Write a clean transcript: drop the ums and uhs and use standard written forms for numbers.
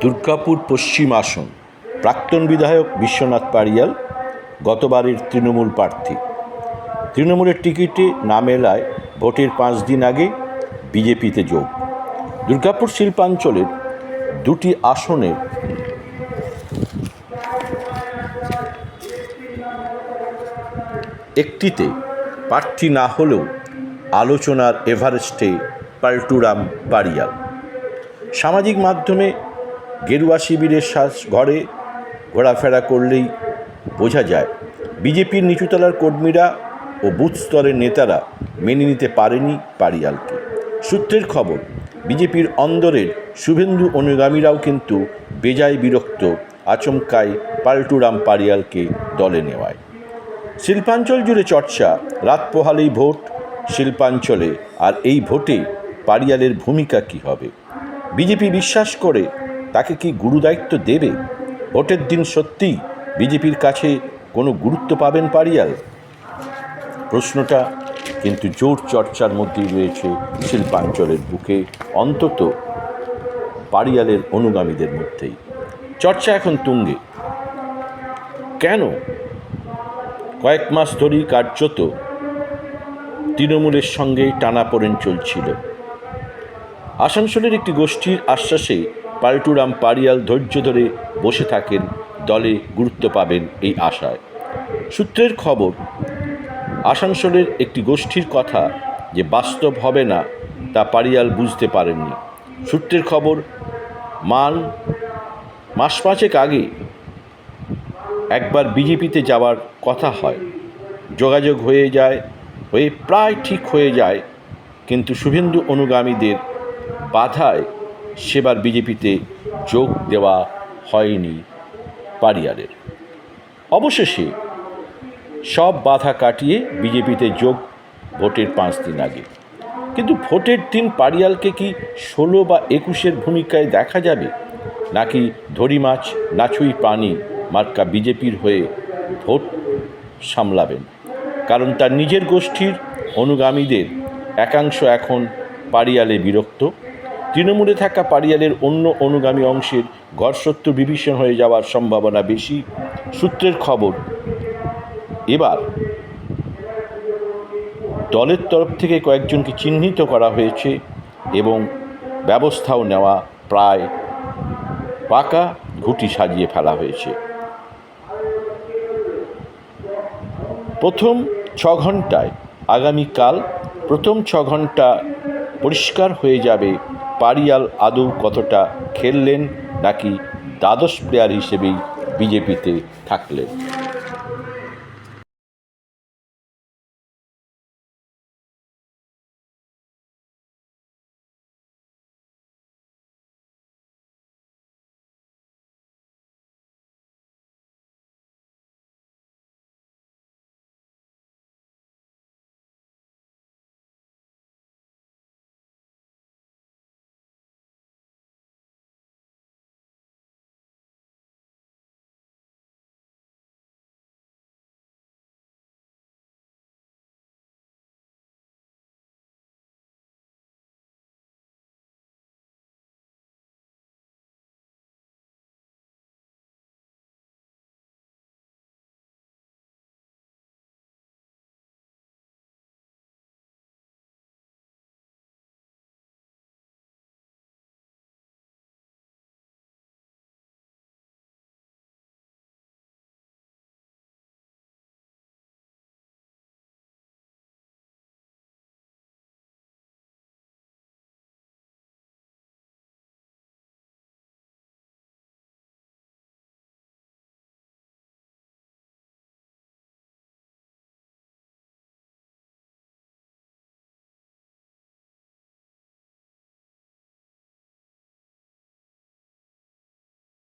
দুর্গাপুর পশ্চিম আসন, প্রাক্তন বিধায়ক বিশ্বনাথ পারিয়াল গতবারের তৃণমূল প্রার্থী। তৃণমূলের টিকিটে না মেলায় ভোটের 5 দিন আগে বিজেপিতে যোগ। দুর্গাপুর শিল্পাঞ্চলের দুটি আসনের একটিতে প্রার্থী না হলেও আলোচনার এভারেস্টে পাল্টুরাম পারিয়াল। সামাজিক মাধ্যমে গেরুয়া শিবিরের ঘরে ঘোরাফেরা করলেই বোঝা যায় বিজেপির নিচুতলার কর্মীরা ও বুথ স্তরের নেতারা মেনে নিতে পারেনি পারিয়ালকে। সূত্রের খবর, বিজেপির অন্দরের শুভেন্দু অনুগামীরাও কিন্তু বেজায় বিরক্ত আচমকায় পাল্টুরাম পারিয়ালকে দলে নেওয়ায়। শিল্পাঞ্চল জুড়ে চর্চা, রাত পোহালেই ভোট শিল্পাঞ্চলে, আর এই ভোটে পারিয়ালের ভূমিকা কী হবে? বিজেপি বিশ্বাস করে তাকে কি গুরুদায়িত্ব দেবে? ভোটের দিন সত্যিই বিজেপির কাছে কোনো গুরুত্ব পাবেন পারিয়াল? প্রশ্নটা কিন্তু জোর চর্চার মধ্যেই রয়েছে শিল্পাঞ্চলের বুকে, অন্তত পারিয়ালের অনুগামীদের মধ্যেই। চর্চা এখন তুঙ্গে। কেন? কয়েক মাস ধরেই কার্যত তৃণমূলের সঙ্গে টানাপোড়েন চলছিল। আসানসোলের একটি গোষ্ঠীর আশ্বাসে পাল্টুরাম পারিয়াল ধৈর্য ধরে বসে থাকেন, দলে গুরুত্ব পাবেন এই আশায়। সূত্রের খবর, আসানসোলের একটি গোষ্ঠীর কথা যে বাস্তব হবে না তা পারিয়াল বুঝতে পারেননি। সূত্রের খবর, মাস 5 আগে একবার বিজেপিতে যাওয়ার কথা হয়, যোগাযোগ হয়ে প্রায় ঠিক হয়ে যায়, কিন্তু শুভেন্দু অনুগামীদের বাধায় সেবার বিজেপিতে যোগ দেওয়া হয়নি পারিয়ালের। অবশেষে সব বাধা কাটিয়ে বিজেপিতে যোগ ভোটের 5 দিন আগে। কিন্তু ভোটের দিন পারিয়ালকে কি 16 বা 21-এর ভূমিকায় দেখা যাবে, নাকি ধরি মাছ নাছুই পানি মার্কা বিজেপির হয়ে ভোট সামলাবেন? কারণ তার নিজের গোষ্ঠীর অনুগামীদের একাংশ এখন পারিয়ালে বিরক্ত। তৃণমূলে থাকা পারিয়ালের অন্য অনুগামী অংশের ঘরশত্রু বিভীষণ হয়ে যাওয়ার সম্ভাবনা বেশি। সূত্রের খবর, এবার দলের তরফ থেকে কয়েকজনকে চিহ্নিত করা হয়েছে এবং ব্যবস্থাও নেওয়া প্রায় পাকা, ঘুঁটি সাজিয়ে ফেলা হয়েছে। প্রথম 6 ঘন্টায়, আগামীকাল প্রথম 6 ঘন্টা পরিষ্কার হয়ে যাবে পারিয়াল আদৌ কতটা খেললেন, নাকি দ্বাদশ প্লেয়ার হিসেবেই বিজেপিতে থাকলেন।